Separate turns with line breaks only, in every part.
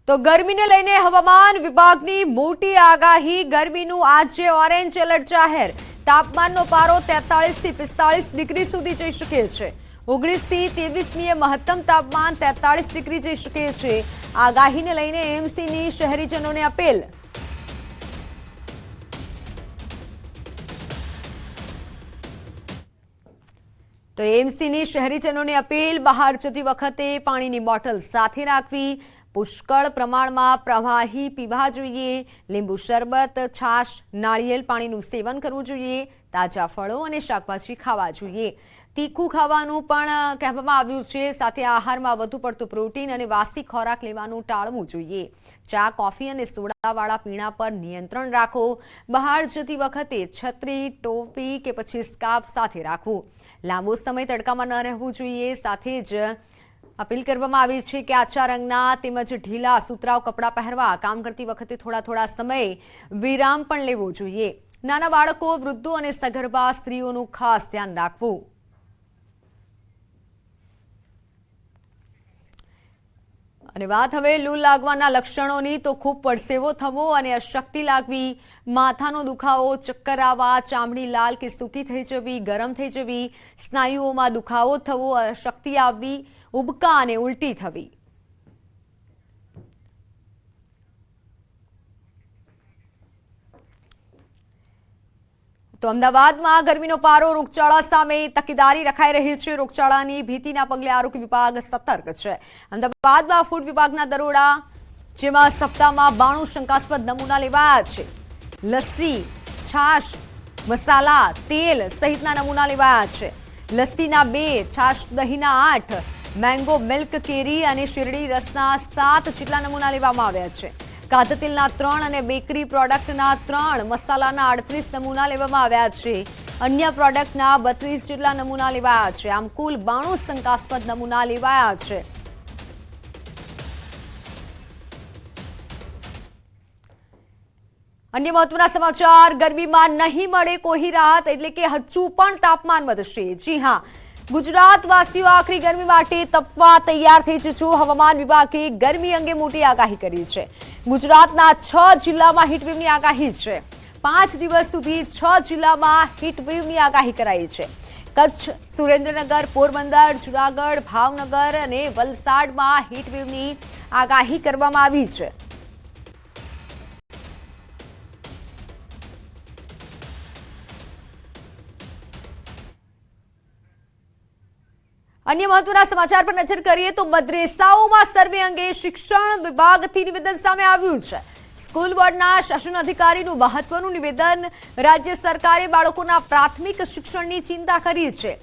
તો ગરમીને લઈને હવામાન વિભાગની મોટી આગાહી। ગરમીનું આજે ઓરેન્જ એલર્ટ જાહેર। તાપમાનનો પારો 43 થી 45 ડિગ્રી સુધી જઈ શકે છે। 19 થી 23મીએ મહત્તમ તાપમાન 43 ડિગ્રી જઈ શકે છે। આગાહીને લઈને એએમસીની શહેરીજનોને અપીલ। તો એએમસીની શહેરીજનોને અપીલ, બહાર જતી વખતે પાણીની બોટલ સાથે રાખવી, પુષ્કળ પ્રમાણમાં પ્રવાહી પીવા જોઈએ, લીંબુ શરબત, છાશ, નાળિયેર પાણીનું સેવન કરવું જોઈએ, તાજા ફળો અને શાકભાજી ખાવા જોઈએ। તીખું ખાવાનું પણ કહેવામાં આવ્યું છે। સાથે આહારમાં વધુ પડતું પ્રોટીન અને વાસી ખોરાક લેવાનું ટાળવું જોઈએ। ચા, કોફી અને સોડાવાળા પીણા પર નિયંત્રણ રાખો। બહાર જતી વખતે છત્રી, ટોપી કે પછી સ્કાર્ફ સાથે રાખવું। લાંબો સમય તડકામાં ન રહેવું જોઈએ। સાથે જ અપીલ કરવામાં આવી છે કે આછા રંગના તેમજ ઢીલા સુતરાઉ કપડાં પહેરવા। કામ કરતી વખતે થોડા સમય વિરામ પણ લેવો જોઈએ। નાના બાળકો, વૃદ્ધો અને સગર્ભા સ્ત્રીઓનું ખાસ ધ્યાન રાખવું। અને વાત હવે લૂ લાગવાના લક્ષણોની, તો ખૂબ પરસેવો થવો અને અશક્તિ લાગવી, માથાનો દુખાવો, ચક્કર આવવા, ચામડી લાલ કે સૂકી થઈ જવી, ગરમ થઈ જવી, સ્નાયુઓમાં દુખાવો થવો, અશક્તિ આવવી, ઉબકા અને ઉલટી થવી। તો અમદાવાદમાં ગરમીનો પારો, રોગચાળા સામે તકેદારી રખાઈ રહી છે। રોગચાળાની ભીતિના પગલે આરોગ્ય વિભાગ સતર્ક છે। અમદાવાદમાં ફૂડ વિભાગના દરોડા, જેમાં સપ્તાહમાં 92 શંકાસ્પદ નમૂના લેવાયા છે। લસ્સી, છાશ, મસાલા, તેલ સહિતના નમૂના લેવાયા છે। લસ્સીના 2, છાશ દહીંના 8, મેંગો મિલ્ક, કેરી અને શેરડી રસના 7 જેટલા નમૂના લેવામાં આવ્યા છે। કાધા તેલના 3 અને બેકરી પ્રોડક્ટના 3, મસાલાના 38 નમૂના લેવામાં આવ્યા છે। અન્ય પ્રોડક્ટના 32 જેટલા નમૂના લેવાયા છે। આમ કુલ 92 શંકાસ્પદ નમૂના લેવાયા છે। અન્ય મહત્વના સમાચાર, ગરમીમાં નહીં મળે કોઈ રાહત, એટલે કે હજુ પણ તાપમાન વધશે। જી હા, ગુજરાતવાસીઓ આખરી ગરમી માટે તપવા તૈયાર થઈ જજો। હવામાન વિભાગે ગરમી અંગે મોટી આગાહી કરી છે। ગુજરાતના 6 જિલ્લામાં હીટવેવની આગાહી છે। 5 દિવસ સુધી 6 જિલ્લામાં હીટવેવની આગાહી કરાઈ છે। કચ્છ, સુરેન્દ્રનગર, પોરબંદર, જૂનાગઢ, ભાવનગર અને વલસાડમાં હીટવેવની આગાહી કરવામાં આવી છે। અન્ય મહત્વના સમાચાર પર નજર કરીએ તો મદ્રેસાઓમાં સર્વે અંગે શિક્ષણ વિભાગથી નિવેદન સામે આવ્યું છે। સ્કૂલ બોર્ડના શાસન અધિકારીનું મહત્વનું નિવેદન। રાજ્ય સરકારે બાળકોના પ્રાથમિક શિક્ષણની ચિંતા કરી છે।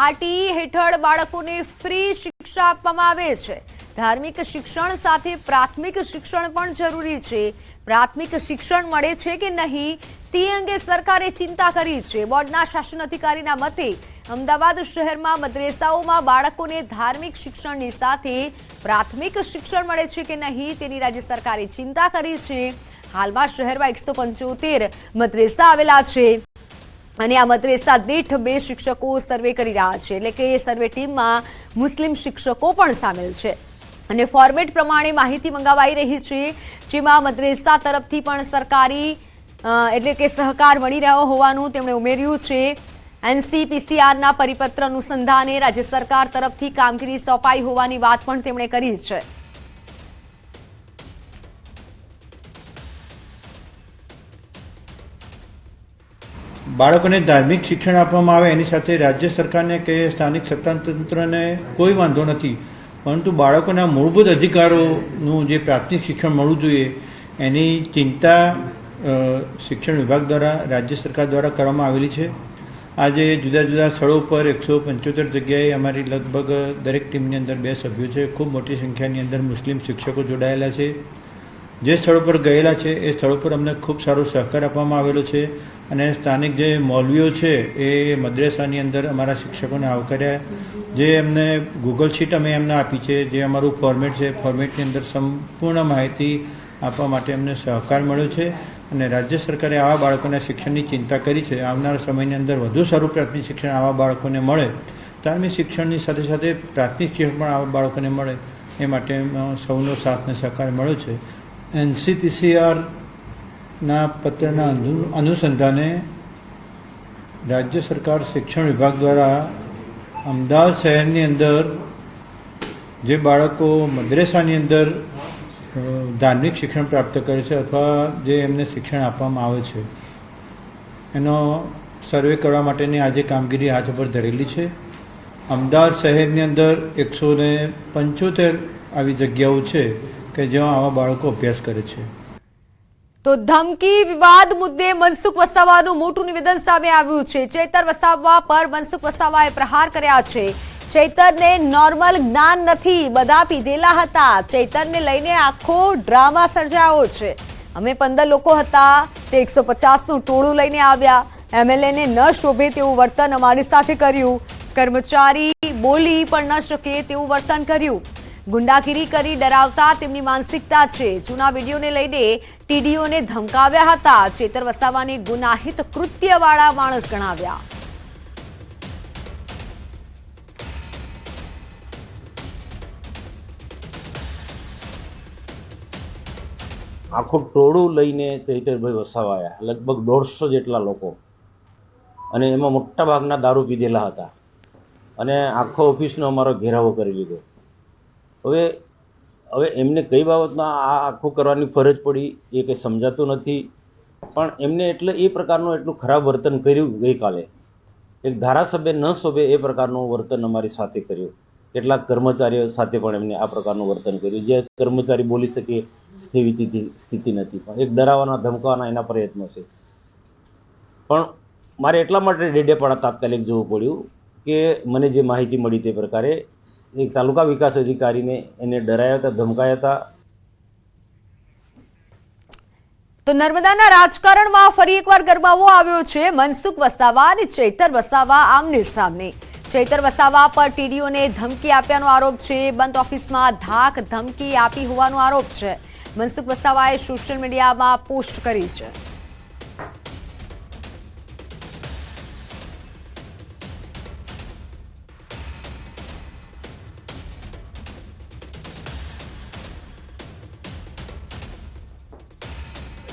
આરટીઈ હેઠળ બાળકોને ફ્રી શિક્ષા આપવામાં આવે છે। ધાર્મિક શિક્ષણ સાથે પ્રાથમિક શિક્ષણ પણ જરૂરી છે। પ્રાથમિક શિક્ષણ મળે છે કે નહીં તે અંગે સરકારે ચિંતા કરી છે। બોર્ડના શાસન અધિકારીના મતે અમદાવાદ શહેરમાં મદ્રેસાઓમાં બાળકોને ધાર્મિક શિક્ષણની સાથે પ્રાથમિક શિક્ષણ મળે છે કે નહીં તેની રાજ્ય સરકારે ચિંતા કરી છે। હાલમાં શહેરમાં 175 મદ્રેસા આવેલા છે અને આ મદ્રેસા દીઠ 2 શિક્ષકો સર્વે કરી રહ્યા છે। એટલે કે સર્વે ટીમમાં મુસ્લિમ શિક્ષકો પણ સામેલ છે અને ફોર્મેટ પ્રમાણે માહિતી મંગાવાઈ રહી છે, જેમાં મદ્રેસા તરફથી પણ સરકારી એટલે કે સહકાર મળી રહ્યો હોવાનું તેમણે ઉમેર્યું છે। એનસીપીસીઆરના પરિપત્ર અનુસંધાને રાજ્ય સરકાર તરફથી કામગીરી સોંપાઈ હોવાની વાત પણ તેમણે કરી છે।
બાળકોને ધાર્મિક શિક્ષણ આપવામાં આવે એની સાથે રાજ્ય સરકારને કે સ્થાનિક સત્તાતંત્રને કોઈ વાંધો નથી, પરંતુ બાળકોના મૂળભૂત અધિકારોનું જે પ્રાથમિક શિક્ષણ મળવું જોઈએ એની ચિંતા શિક્ષણ વિભાગ દ્વારા રાજ્ય સરકાર દ્વારા કરવામાં આવેલી છે। આજે જુદા જુદા સ્થળો પર 175 જગ્યાએ અમારી લગભગ દરેક ટીમની અંદર 2 સભ્યો છે। ખૂબ મોટી સંખ્યાની અંદર મુસ્લિમ શિક્ષકો જોડાયેલા છે। જે સ્થળો પર ગયેલા છે એ સ્થળો પર અમને ખૂબ સારો સહકાર આપવામાં આવેલો છે અને સ્થાનિક જે મૌલવીઓ છે એ મદ્રેસાની અંદર અમારા શિક્ષકોને આવકાર્યા। જે એમને ગૂગલ શીટ અમે એમને આપી છે, જે અમારું ફોર્મેટ છે, ફોર્મેટની અંદર સંપૂર્ણ માહિતી આપવા માટે અમને સહકાર મળ્યો છે અને રાજ્ય સરકારે આવા બાળકોના શિક્ષણની ચિંતા કરી છે। આવનારા સમયની અંદર વધુ સારું પ્રાથમિક શિક્ષણ આવા બાળકોને મળે, ધાર્મિક શિક્ષણની સાથે સાથે પ્રાથમિક શિક્ષણ પણ આવા બાળકોને મળે એ માટે સૌનો સાથ ને સહકાર મળ્યો છે. NCPCRના પત્રના અનુસંધાને રાજ્ય સરકાર શિક્ષણ વિભાગ દ્વારા અમદાવાદ શહેરની અંદર જે બાળકો મદ્રેસાની અંદર ધાર્મિક શિક્ષણ પ્રાપ્ત કરે છે અથવા જે એમને શિક્ષણ આપવામાં આવે છે એનો સર્વે કરવા માટેની આજે કામગીરી હાથ ઉપર ધરેલી છે. અમદાવાદ શહેરની અંદર 175 આવી જગ્યાઓ છે કે જ્યાં આવા બાળકો અભ્યાસ કરે છે.
તો ધમકી વિવાદ મુદ્દે મનસુખ વસાવાનું મોટું નિવેદન સામે આવ્યું છે. ચૈતર વસાવા પર મનસુખ વસાવાએ પ્રહાર કર્યા છે. ચૈતરને નોર્મલ જ્ઞાન નથી, બધા પીધેલા હતા. ચૈતરને લઈને આખો ડ્રામા સર્જાયો છે. અમે 15 લોકો હતા, તે 150નું ટોળું લઈને આવ્યા. MLAને ન શોભે તેવું વર્તન અમારી સાથે કર્યું. કર્મચારી બોલી પણ ન શકે તેવું વર્તન કર્યું. ગુંડાગીરી કરી ડરાવતા તેમની માનસિકતા છે. જૂના વિડીયોને લઈને ટીડીઓને ધમકાવ્યા હતા. ચૈતર વસાવાને ગુનાહિત કૃત્યવાળા માણસ ગણાવ્યા.
આખું ટોળું લઈને ચૈતરભાઈ વસાવા આવ્યા, લગભગ 150 જેટલા લોકો, અને એમાં મોટા ભાગના દારૂ પીધેલા હતા, અને આખો ઓફિસનો અમારો ઘેરાવો કરી લીધો. હવે એમને કઈ બાબતમાં આ આખું કરવાની ફરજ પડી એ કંઈ સમજાતું નથી, પણ એમને એટલે એ પ્રકારનું એટલું ખરાબ વર્તન કર્યું. ગઈકાલે એક ધારાસભ્ય ન શોભે એ પ્રકારનું વર્તન અમારી સાથે કર્યું. કેટલાક કર્મચારીઓ સાથે પણ એમને આ પ્રકારનું વર્તન કર્યું. જે કર્મચારી બોલી શકે સ્થિતિ નથી, પણ એક ડરાવવાના ધમકાવવાના એના પ્રયત્નો છે. પણ મારે એટલા માટે ડેડેપાડા તાત્કાલિક જવું પડ્યું કે મને જે માહિતી મળી તે પ્રકારે એક તાલુકા વિકાસ અધિકારીને એને ડરાયા હતા, ધમકાયા હતા.
તો નર્મદાના રાજકારણમાં ફરી એકવાર ગરમાવો આવ્યો છે. મનસુખ વસાવા અને ચૈતર વસાવા આમને સામને. ચૈતર વસાવા પર ટીડીઓને ધમકી આપ્યાનો આરોપ છે. બંધ ઓફિસમાં ધાક ધમકી આપી હોવાનો આરોપ છે. મનસુખ વસાવાએ સોશિયલ મીડિયામાં પોસ્ટ કરી છે.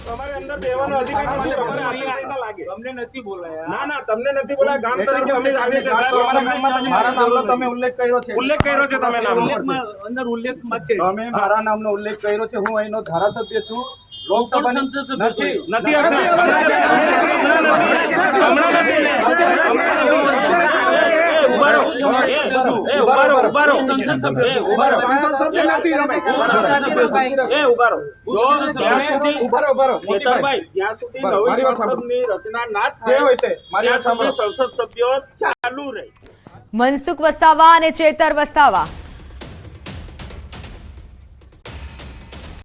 તમારે અંદર બેવાનો અધિકાર નથી. તમારે આતંકવાદીતા લાગે. તમને નથી બોલાયા. ના તમને નથી બોલાયા. ગામ તરીકે અમે આવીએ છીએ. સાહેબ અમારા ગામમાં મારા નામનો તમે ઉલ્લેખ કર્યો છે. ઉલ્લેખ કર્યો છે તમે નામ અંદર ઉલ્લેખ છે. તમે મારા નામનો ઉલ્લેખ કર્યો છે. હું અહીંનો ધારાસભ્ય છું. લોકસભાની નથી જ્યાં સુધી નવી સંસદની રચના ના થાય ત્યાં સુધી સંસદ સભ્યો ચાલુ રહે.
મનસુખ વસાવા અને ચૈતર વસાવા